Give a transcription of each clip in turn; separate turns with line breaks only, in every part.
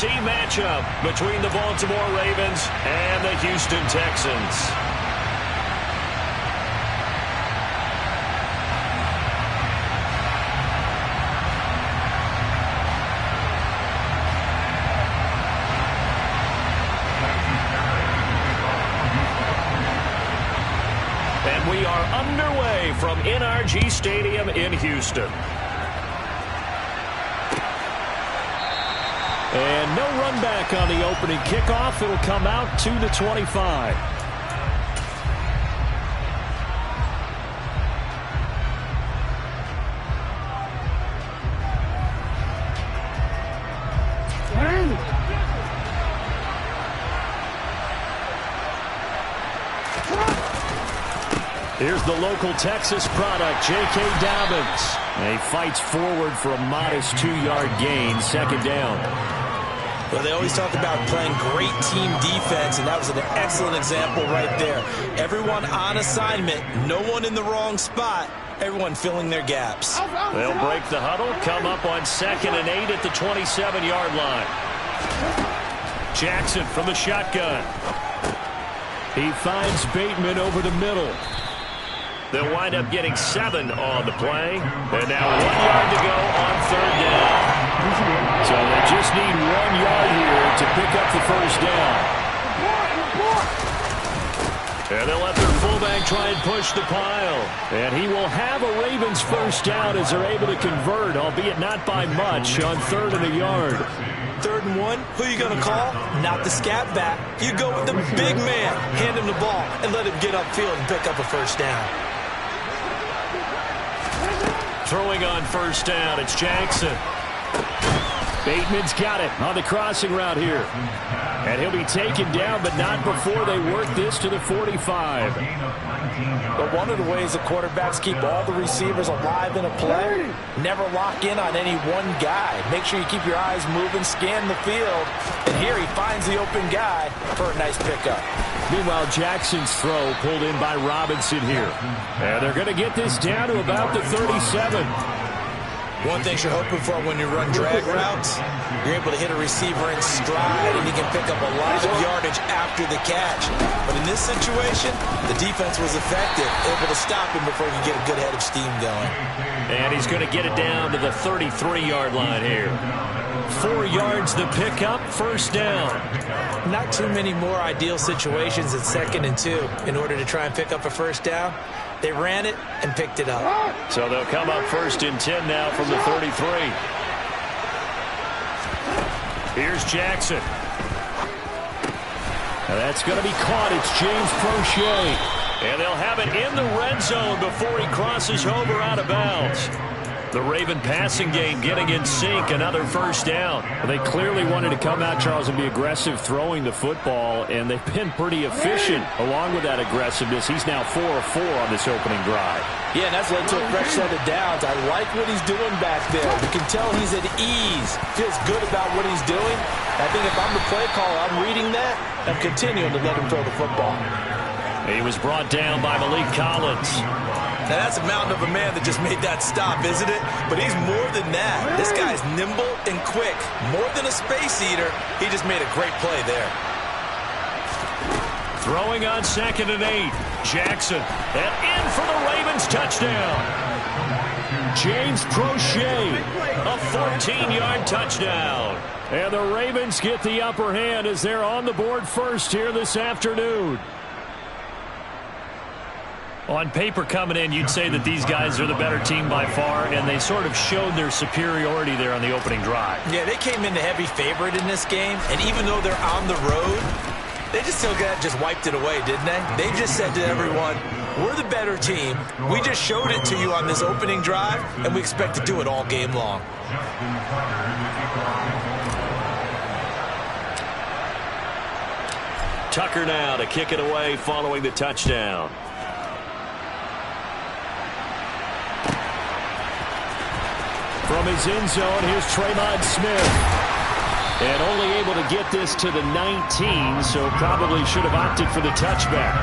NFC matchup between the Baltimore Ravens and the Houston Texans. And we are underway from NRG Stadium in Houston. And no run back on the opening kickoff. It'll come out to the 25. Here's the local Texas product, J.K. Dobbins. And he fights forward for a modest 2-yard gain, second down.
Well, they always talk about playing great team defense, and that was an excellent example right there. Everyone on assignment, no one in the wrong spot, everyone filling their gaps.
They'll break the huddle, come up on 2nd and 8 at the 27-yard line. Jackson from the shotgun. He finds Bateman over the middle. They'll wind up getting 7 on the play. And now 1 yard to go on 3rd down. So they just need 1 yard here to pick up the first down. And they'll let their fullback try and push the pile. And he will have a Ravens first down as they're able to convert, albeit not by much, on 3rd and a yard.
3rd and 1, who are you going to call? Not the scat back. You go with the big man, hand him the ball, and let him get upfield and pick up a first down.
Throwing on first down, it's Jackson. Bateman's got it on the crossing route here. And he'll be taken down, but not before they work this to the 45.
But one of the ways the quarterbacks keep all the receivers alive in a play, never lock in on any one guy. Make sure you keep your eyes moving, scan the field. And here he finds the open guy for a nice pickup.
Meanwhile, Jackson's throw pulled in by Robinson here. And they're going to get this down to about the 37.
One thing you're hoping for when you run drag routes, you're able to hit a receiver in stride, and he can pick up a lot of yardage after the catch. But in this situation, the defense was effective, able to stop him before he could get a good head of steam going.
And he's going to get it down to the 33-yard line here. 4 yards the pickup, first down.
Not too many more ideal situations at 2nd and 2 in order to try and pick up a first down. They ran it and picked it up.
So they'll come up 1st and 10 now from the 33. Here's Jackson. Now that's going to be caught. It's James Prochet. And they'll have it in the red zone before he crosses over out of bounds. The Raven passing game getting in sync, another first down.
They clearly wanted to come out, Charles, and be aggressive throwing the football, and they've been pretty efficient along with that aggressiveness. He's now 4 of 4 on this opening drive.
Yeah, and that's led to a fresh set of downs. I like what he's doing back there. You can tell he's at ease, feels good about what he's doing. I think if I'm the play caller, I'm reading that, I'm continuing to let him throw the football.
He was brought down by Malik Collins.
Now, that's a mountain of a man that just made that stop, isn't it? But he's more than that. This guy's nimble and quick. More than a space eater, he just made a great play there.
Throwing on 2nd and 8. Jackson. And in for the Ravens touchdown. James Prochet. A 14-yard touchdown. And the Ravens get the upper hand as they're on the board first here this afternoon. On paper coming in, you'd say that these guys are the better team by far, and they sort of showed their superiority there on the opening drive.
Yeah, they came in the heavy favorite in this game, and even though they're on the road, they just wiped it away, didn't they? They just said to everyone, we're the better team. We just showed it to you on this opening drive, and we expect to do it all game long.
Tucker now to kick it away following the touchdown. From his end zone, here's Tremont Smith. And only able to get this to the 19, so probably should have opted for the touchback.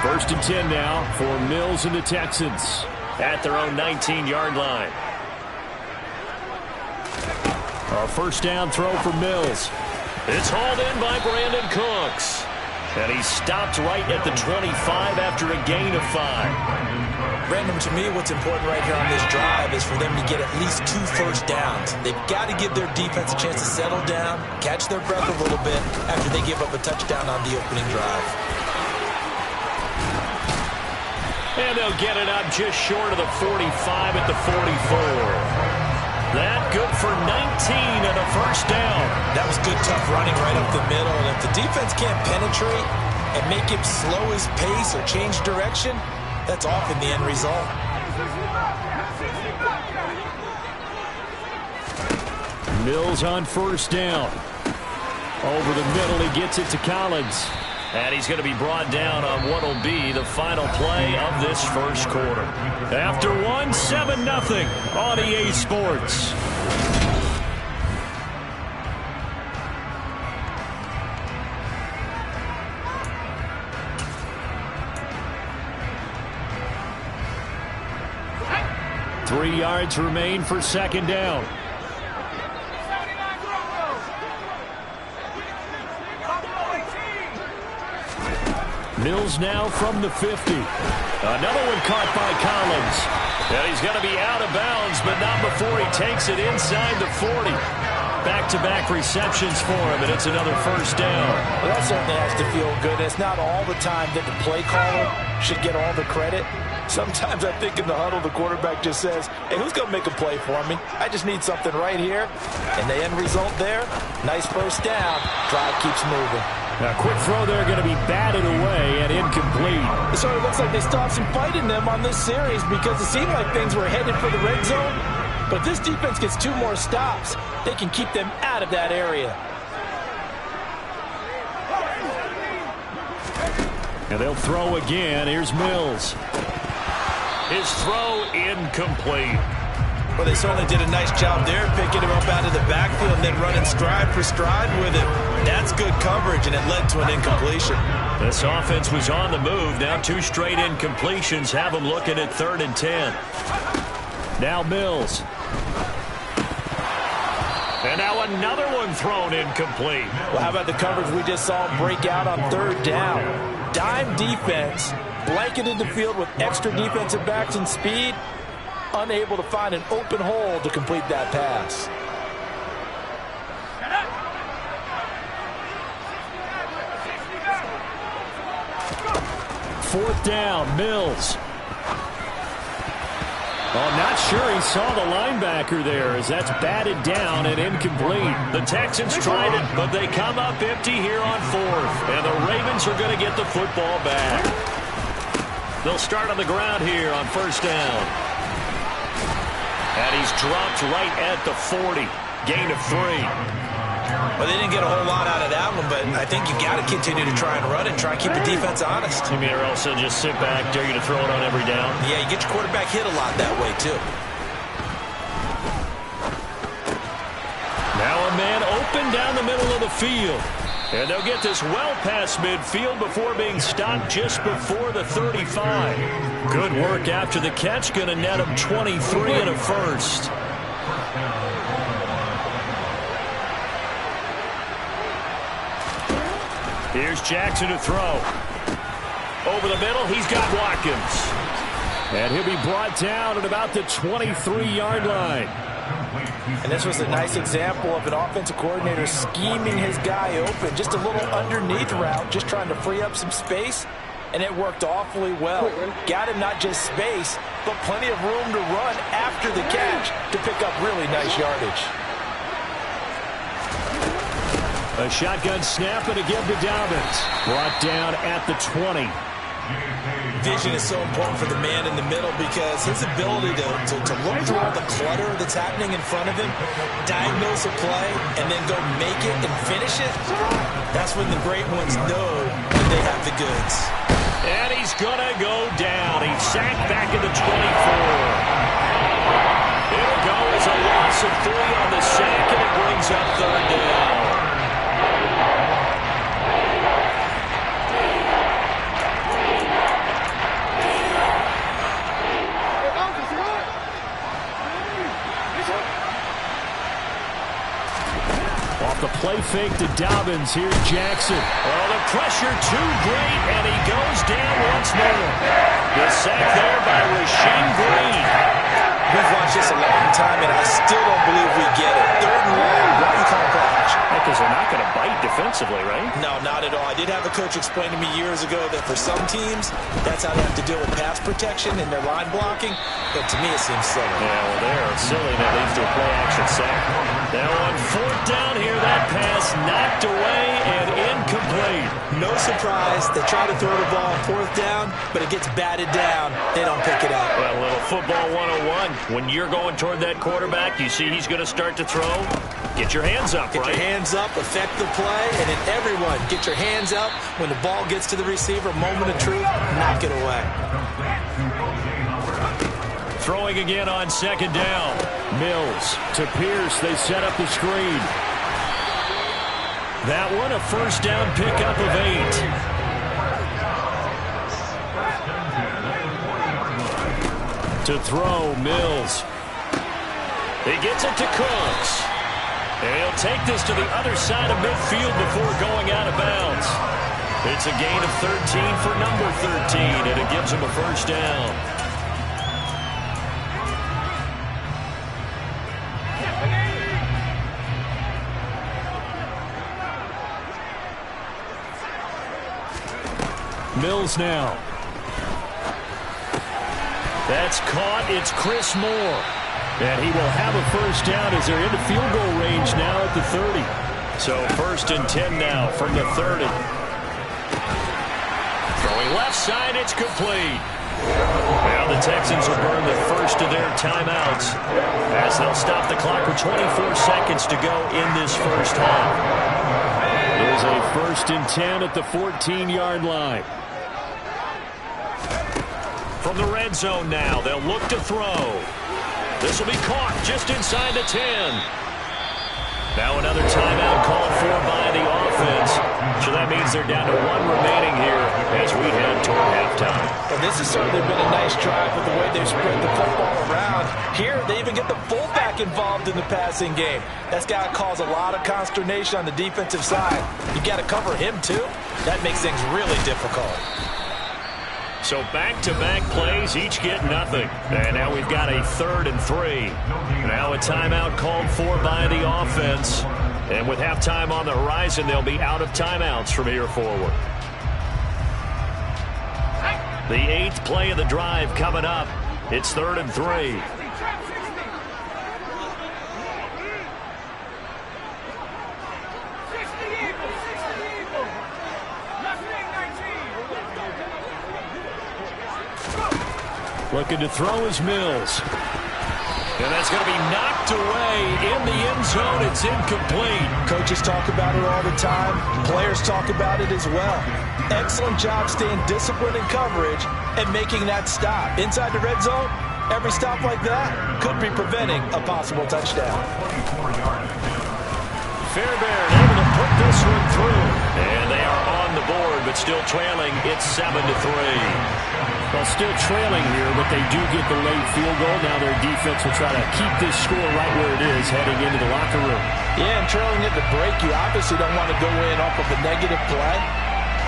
First and 10 now for Mills and the Texans.
At their own 19-yard line.
A first down throw for Mills.
It's hauled in by Brandon Cooks. And he stopped right at the 25 after a gain of 5.
Brandon, to me, what's important right here on this drive is for them to get at least 2 first downs. They've got to give their defense a chance to settle down, catch their breath a little bit after they give up a touchdown on the opening drive.
And they'll get it up just short of the 45 at the 44. That good for 19 and a first down.
That was good, tough running right up the middle. And if the defense can't penetrate and make him slow his pace or change direction, that's often the end result.
Mills on first down. Over the middle, he gets it to Collins.
And he's going to be brought down on what will be the final play of this first quarter. After 7-0 on EA Sports.
Three yards remain for second down. Mills now from the 50. Another one caught by Collins.
And he's going to be out of bounds, but not before he takes it inside the 40. Back-to-back receptions for him, and it's another first down.
Well, that certainly has to feel good. It's not all the time that the play caller should get all the credit. Sometimes I think in the huddle, the quarterback just says, hey, who's going to make a play for me? I just need something right here. And the end result there, nice first down. Drive keeps moving.
A quick throw there going to be batted away and incomplete.
It sort of looks like they still have some fight in them on this series because it seemed like things were headed for the red zone. But if this defense gets 2 more stops, they can keep them out of that area.
And they'll throw again. Here's Mills.
His throw incomplete.
Well, they certainly did a nice job there, picking him up out of the backfield and then running stride for stride with it. That's good coverage, and it led to an incompletion.
This offense was on the move. Now 2 straight incompletions have them looking at 3rd and 10.
Now Mills.
And now another one thrown incomplete.
Well, how about the coverage we just saw him break out on 3rd down? Dime defense, blanketed the field with extra defensive backs and speed, unable to find an open hole to complete that pass.
Fourth down, Mills. Oh, not sure he saw the linebacker there as that's batted down and incomplete.
The Texans tried it, but they come up empty here on 4th. And the Ravens are going to get the football back. They'll start on the ground here on first down. And he's dropped right at the 40. Gain of 3.
Well, they didn't get a whole lot out of that one, but I think you got to continue to try and run and try and keep the defense honest.
You mean, or also just sit back, dare you to throw it on every down?
Yeah, you get your quarterback hit a lot that way, too.
Now a man open down the middle of the field. And they'll get this well past midfield before being stopped just before the 35. Good work after the catch. Going to net him 23 and a first. Here's Jackson to throw. Over the middle, he's got Watkins.
And he'll be brought down at about the 23-yard line.
And this was a nice example of an offensive coordinator scheming his guy open. Just a little underneath route, just trying to free up some space. And it worked awfully well. Got him not just space, but plenty of room to run after the catch to pick up really nice yardage.
A shotgun snap and again to Dobbins. Brought down at the 20.
Vision is so important for the man in the middle because his ability to look through all the clutter that's happening in front of him, diagnose a play, and then go make it and finish it, that's when the great ones know that they have the goods.
And he's going to go down. He's sacked back at the 24. It'll go as a loss of 3 on the sack, and it brings up 3rd down.
fake to Dobbins. Here's Jackson.
Oh, the pressure too great, and he goes down once more. The sack there by Rasheem Green.
We've watched this a long time, and I still don't believe we get it. Third and long. Why are you calling play action?
Because they're not going to bite defensively, right?
No, not at all. I did have a coach explain to me years ago that for some teams, that's how they have to deal with pass protection and their line blocking. But to me, it seems silly.
Yeah, well, they're silly. That leads to a play-action sack. Now on fourth down here, that pass knocked away and incomplete.
No surprise. They try to throw the ball on fourth down, but it gets batted down. They don't pick it up.
Well, a little football 101. When you're going toward that quarterback, you see he's going to start to throw. Get your hands up,
Get
right?
your hands up, affect the play, and then everyone get your hands up. When the ball gets to the receiver, moment of truth, knock it away.
Throwing again on second down. Mills to Pierce. They set up the screen. That one a first down pickup of 8. To throw, Mills.
He gets it to Cooks. And he'll take this to the other side of midfield before going out of bounds. It's a gain of 13 for number 13, and it gives him a first down.
Mills now.
That's caught. It's Chris Moore.
And he will have a first down as they're into field goal range now at the 30.
So 1st and 10 now from the 30. Throwing left side, it's complete. Now the Texans will burn the first of their timeouts as they'll stop the clock with 24 seconds to go in this first half.
There's a 1st and 10 at the 14-yard line.
From the red zone now, they'll look to throw. This will be caught just inside the 10. Now another timeout called for by the offense. So that means they're down to 1 remaining here as we head toward halftime.
And this has certainly been a nice drive with the way they've spread the football around. Here, they even get the fullback involved in the passing game. That's got to cause a lot of consternation on the defensive side. You got to cover him, too. That makes things really difficult.
So back-to-back plays, each get nothing. And now we've got a 3rd and 3. Now a timeout called for by the offense. And with halftime on the horizon, they'll be out of timeouts from here forward. The 8th play of the drive coming up. It's 3rd and 3.
Looking to throw is Mills.
And that's going to be knocked away in the end zone. It's incomplete.
Coaches talk about it all the time. Players talk about it as well. Excellent job staying disciplined in coverage and making that stop. Inside the red zone, every stop like that could be preventing a possible touchdown.
Fairbairn able to put this one through. And they are on the board, but still trailing. It's 7-3.
Well, still trailing here, but they do get the late field goal. Now their defense will try to keep this score right where it is heading into the locker room.
Yeah, and trailing at the break, you obviously don't want to go in off of a negative play.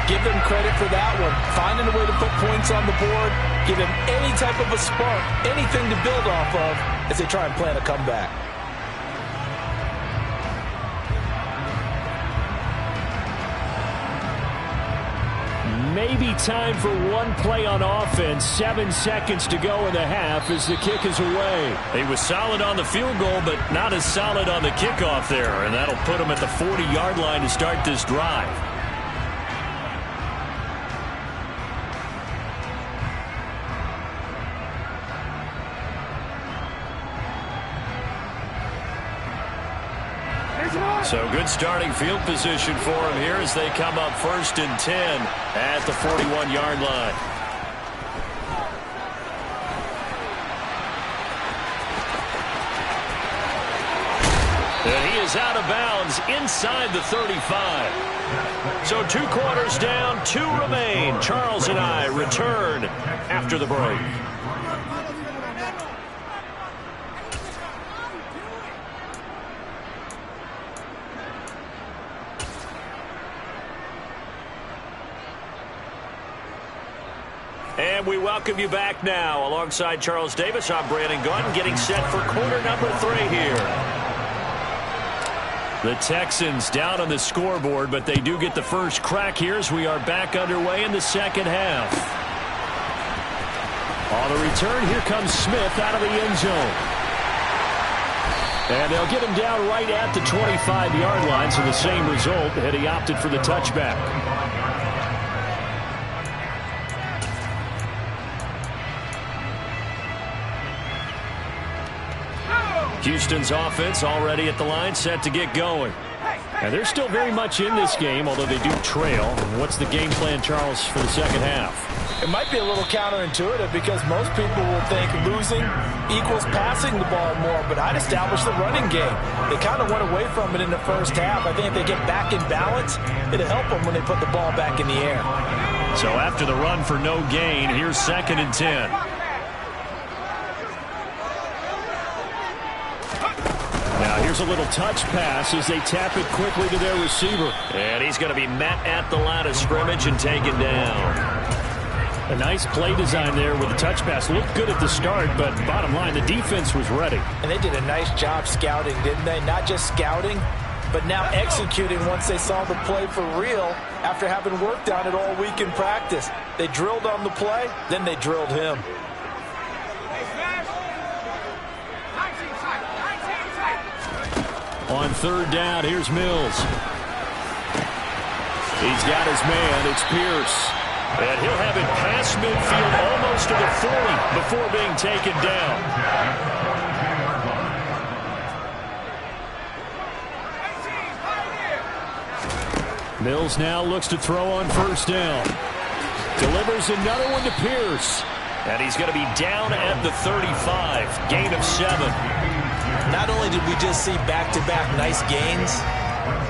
Give them credit for that one. Finding a way to put points on the board, give them any type of a spark, anything to build off of as they try and plan a comeback.
Maybe time for one play on offense. 7 seconds to go in the half as the kick is away.
He was solid on the field goal, but not as solid on the kickoff there. And that'll put him at the 40-yard line to start this drive. So good starting field position for him here as they come up 1st and 10 at the 41-yard line. And he is out of bounds inside the 35. So 2 quarters down, 2 remain. Charles and I return after the break. And we welcome you back now. Alongside Charles Davis, I'm Brandon Gunn, getting set for quarter number 3 here. The Texans down on the scoreboard, but they do get the first crack here as we are back underway in the second half. On the return, here comes Smith out of the end zone. And they'll get him down right at the 25-yard line, so the same result, had he opted for the touchback. Houston's offense already at the line, set to get going. And they're still very much in this game, although they do trail. What's the game plan, Charles, for the second half?
It might be a little counterintuitive because most people will think losing equals passing the ball more, but I'd establish the running game. They kind of went away from it in the first half. I think if they get back in balance, it'll help them when they put the ball back in the air.
So after the run for no gain, here's 2nd and 10. Now here's a little touch pass as they tap it quickly to their receiver. And he's going to be met at the line of scrimmage and taken down. A nice play design there with the touch pass. Looked good at the start, but bottom line, the defense was ready.
And they did a nice job scouting, didn't they? Not just scouting, but now executing once they saw the play for real after having worked on it all week in practice. They drilled on the play, then they drilled him.
On 3rd down, here's Mills. He's got his man. It's Pierce. And he'll have it past midfield almost to the 40 before being taken down. Mills now looks to throw on 1st down. Delivers another one to Pierce. And he's going to be down at the 35. Gain of 7.
Not only did we just see back-to-back nice gains,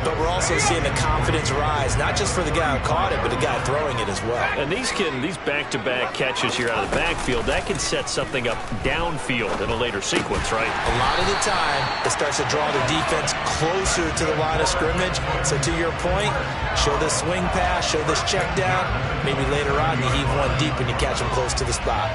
but we're also seeing the confidence rise, not just for the guy who caught it, but the guy throwing it as well.
And these back-to-back catches here out of the backfield, that can set something up downfield in a later sequence, right?
A lot of the time, it starts to draw the defense closer to the line of scrimmage. So to your point, show this swing pass, show this check down. Maybe later on you heave one deep and you catch them close to the spot.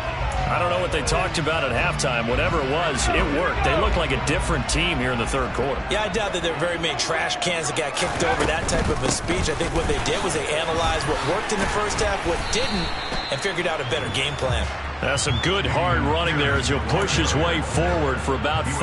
I don't know what they talked about at halftime. Whatever it was, it worked. They look like a different team here in the 3rd quarter.
Yeah, I doubt that there were very many trash cans that got kicked over, that type of a speech. I think what they did was they analyzed what worked in the first half, what didn't, and figured out a better game plan.
That's some good hard running there as he'll push his way forward for about 5.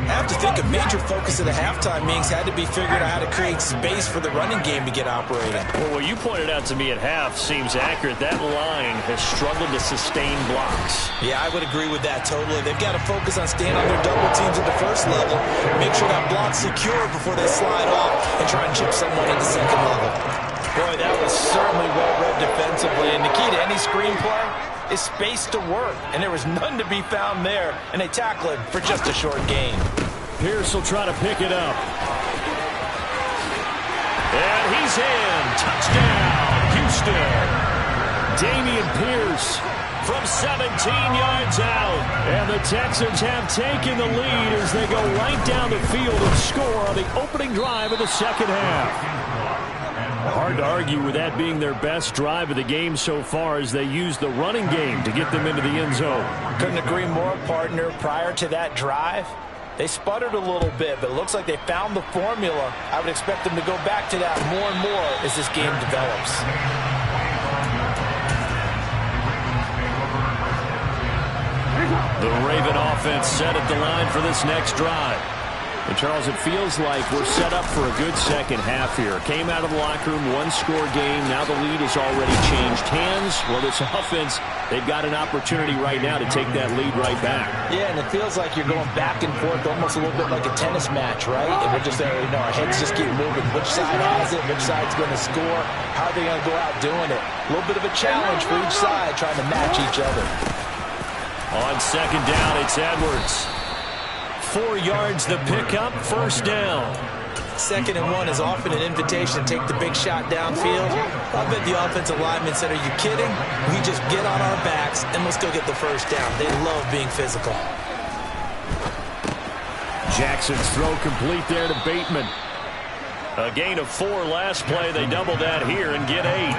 I have to think a major focus of the halftime meetings had to be figuring out how to create space for the running game to get operating.
Well, what you pointed out to me at half seems accurate. That line has struggled to sustain blocks.
Yeah, I would agree with that totally. They've got to focus on staying on their double teams at the first level, make sure that block's secure before they slide off and try and chip someone at the 2nd level.
Boy, that was certainly well-read defensively, and the key to any screenplay is space to work, and there was none to be found there, and they tackle it for just a short gain.
Pierce will try to pick it up. And he's in. Touchdown, Houston. Dameon Pierce from 17 yards out. And the Texans have taken the lead as they go right down the field and score on the opening drive of the second half. Hard to argue with that being their best drive of the game so far as they use the running game to get them into the end zone.
Couldn't agree more, partner. Prior to that drive, they sputtered a little bit, but it looks like they found the formula. I would expect them to go back to that more and more as this game develops.
The Raven offense set at the line for this next drive. And Charles, it feels like we're set up for a good second half here. Came out of the locker room, 1-score game. Now the lead has already changed hands. Well, this offense, they've got an opportunity right now to take that lead right back.
Yeah, and it feels like you're going back and forth, almost a little bit like a tennis match, right? And we're just, our heads just keep moving. Which side has it? Which side's going to score? How are they going to go out doing it? A little bit of a challenge for each side, trying to match each other.
On 2nd down, it's Edwards. 4 yards the pickup, 1st down.
2nd and 1 is often an invitation to take the big shot downfield. I bet the offensive linemen said, are you kidding? We just get on our backs and let's go get the 1st down. They love being physical.
Jackson's throw complete there to Bateman. A gain of 4 last play. They double that here and get 8.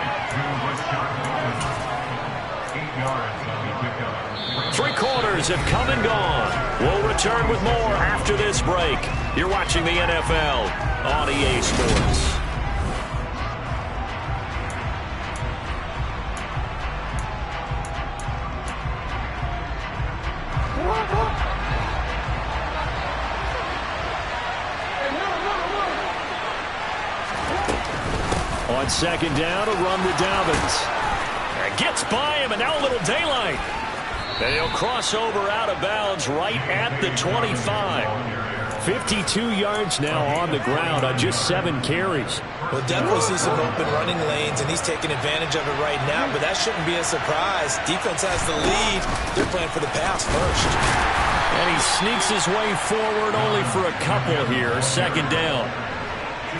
Three quarters have come and gone. We'll return with more after this break. You're watching the NFL on EA Sports. On second down, a run to Dobbins. Gets by him, and now a little daylight. And he'll cross over out of bounds right at the 25. 52 yards now on the ground on just 7 carries.
We'll definitely see some open running lanes, and he's taking advantage of it right now, but that shouldn't be a surprise. Defense has the lead. They're playing for the pass first.
And he sneaks his way forward only for a couple here. Second down.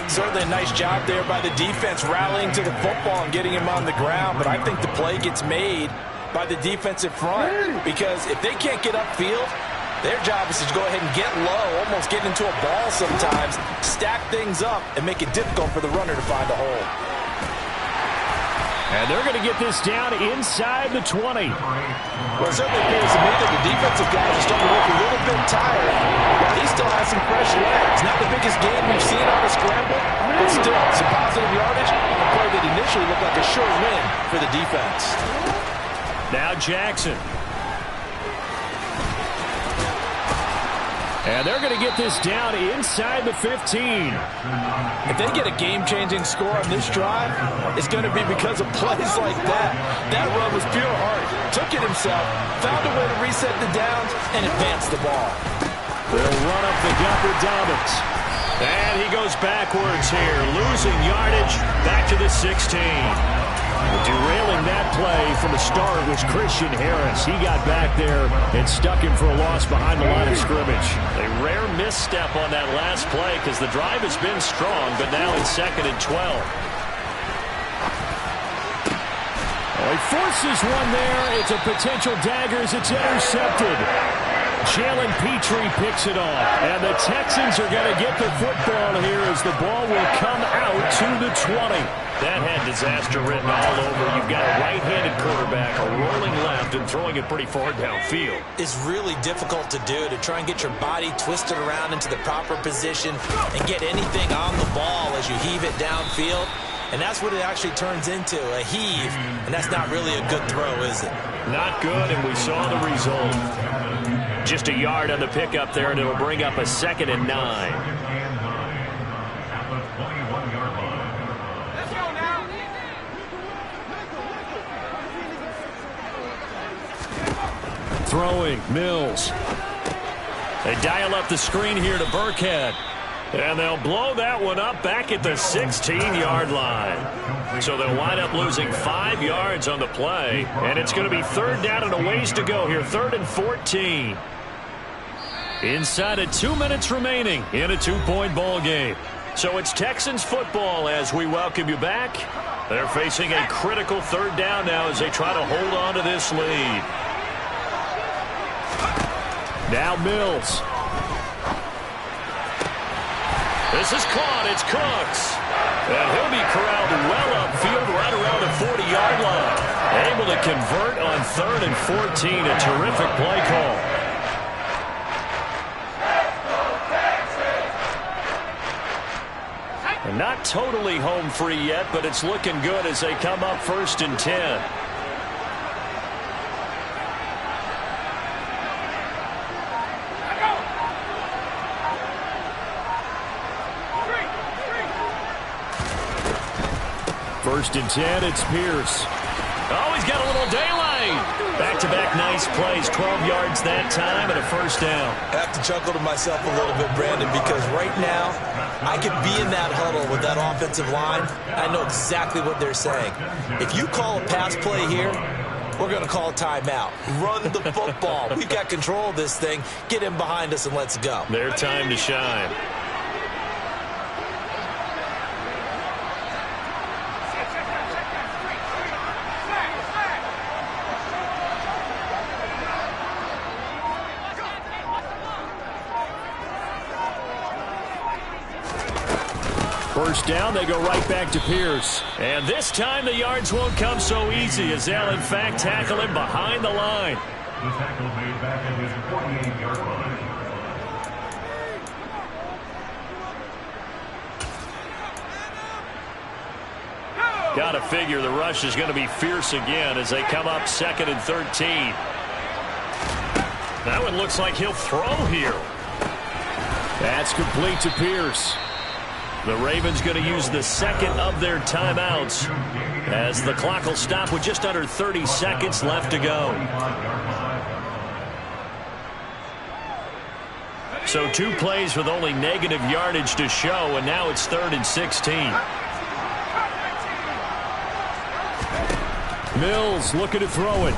Certainly a nice job there by the defense rallying to the football and getting him on the ground, but I think the play gets made by the defensive front because if they can't get upfield, their job is to go ahead and get low, almost get into a ball sometimes, stack things up, and make it difficult for the runner to find a hole.
And they're going to get this down inside the 20.
Well, it certainly appears to me that the defensive guys are starting to look a little bit tired, while he still has some fresh legs. Not the biggest game we've seen on a scramble, but still some positive yardage on a play that initially looked like a sure win for the defense.
Now Jackson. And they're going to get this down inside the 15.
If they get a game-changing score on this drive, it's going to be because of plays like that. That run was pure heart. Took it himself, found a way to reset the downs, and advance the ball.
They'll run up the gut with Dobbins. And he goes backwards here, losing yardage back to the 16. Derailing that play from the start was Christian Harris. He got back there and stuck him for a loss behind the line of scrimmage. A rare misstep on that last play because the drive has been strong, but now it's 2nd and 12. Oh, he forces one there. It's a potential dagger as it's intercepted. Jalen Petrie picks it off. And the Texans are going to get the football here as the ball will come out to the 20. That had disaster written all over. You've got a right-handed quarterback, a rolling left, and throwing it pretty far downfield.
It's really difficult to do, to try and get your body twisted around into the proper position and get anything on the ball as you heave it downfield. And that's what it actually turns into, a heave. And that's not really a good throw, is it?
Not good, and we saw the result. Just a yard on the pickup there, and it'll bring up a 2nd and 9. Throwing, Mills. They dial up the screen here to Burkhead. And they'll blow that one up back at the 16-yard line. So they'll wind up losing 5 yards on the play. And it's going to be 3rd down and a ways to go here. 3rd and 14. Inside of 2 minutes remaining in a 2-point ball game. So it's Texans football as we welcome you back. They're facing a critical 3rd down now as they try to hold on to this lead. Now Mills. This is caught. It's Cooks. And he'll be corralled well upfield right around the 40-yard line. Able to convert on 3rd and 14. A terrific play call. And not totally home free yet, but it's looking good as they come up 1st and 10. First and 10, it's Pierce. Oh, he's got a little daylight. Back-to-back nice plays, 12 yards that time and a 1st down.
I have to chuckle to myself a little bit, Brandon, because right now I could be in that huddle with that offensive line. I know exactly what they're saying. If you call a pass play here, we're going to call a timeout. Run the football. We've got control of this thing. Get him behind us and let's go.
Their time to shine.
first down. They go right back to Pierce.
And this time the yards won't come so easy as they'll, in fact, tackle him behind the line.
The tackle made back at his 48-yard line.
Got to figure the rush is going to be fierce again as they come up 2nd and 13. That one looks like he'll throw here.
That's complete to Pierce.
The Ravens going to use the second of their timeouts as the clock will stop with just under 30 seconds left to go. So 2 plays with only negative yardage to show, and now it's 3rd and 16.
Mills looking to throw it.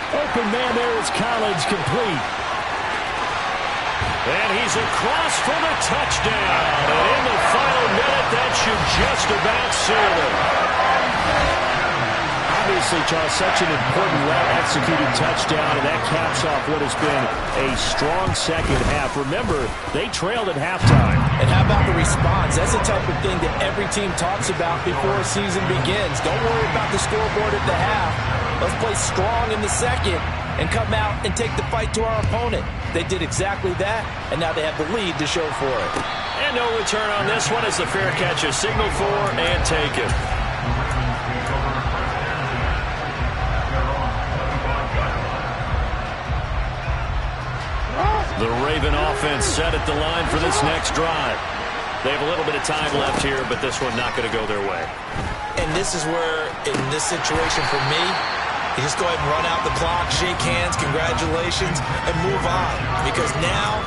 Open man there is Collins, complete.
And he's across for the touchdown. And in the final minute, that should just about seal it.
Obviously, Charles, such an important, well-executed touchdown, and that caps off what has been a strong second half. Remember, they trailed at halftime.
And how about the response? That's the type of thing that every team talks about before a season begins. Don't worry about the scoreboard at the half. Let's play strong in the second and come out and take the fight to our opponent. They did exactly that, and now they have the lead to show for it.
And no return on this one as the fair catch is signaled for and taken. The Raven offense set at the line for this next drive. They have a little bit of time left here, but this one not going to go their way.
And this is where, in this situation for me, you just go ahead and run out the clock, shake hands, congratulations, and move on. Because now,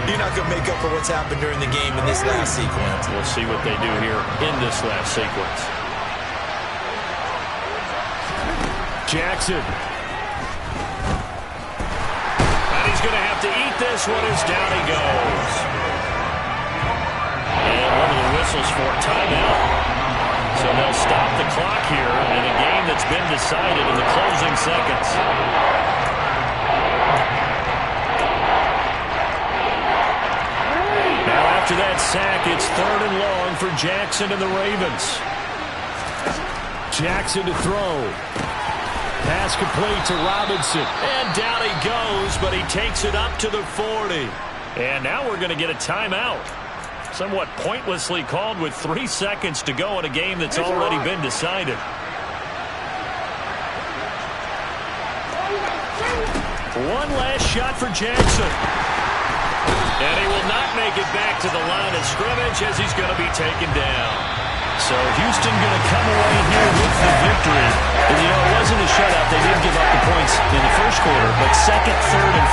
you're not going to make up for what's happened during the game in this last sequence.
We'll see what they do here in this last sequence.
Jackson.
And he's going to have to eat this one as down he goes. And one of the whistles for a timeout. So they'll stop the clock here in a game that's been decided in the closing seconds. Now after that sack, it's 3rd and long for Jackson and the Ravens.
Jackson to throw. Pass complete to Robinson.
And down he goes, but he takes it up to the 40. And now we're going to get a timeout. Somewhat pointlessly called with 3 seconds to go in a game that's already been decided. One last shot for Jackson. And he will not make it back to the line of scrimmage as he's going to be taken down. So Houston going to come away here with the victory. And, you know, it wasn't a shutout. They did give up the points in the first quarter, but 2nd, 3rd, and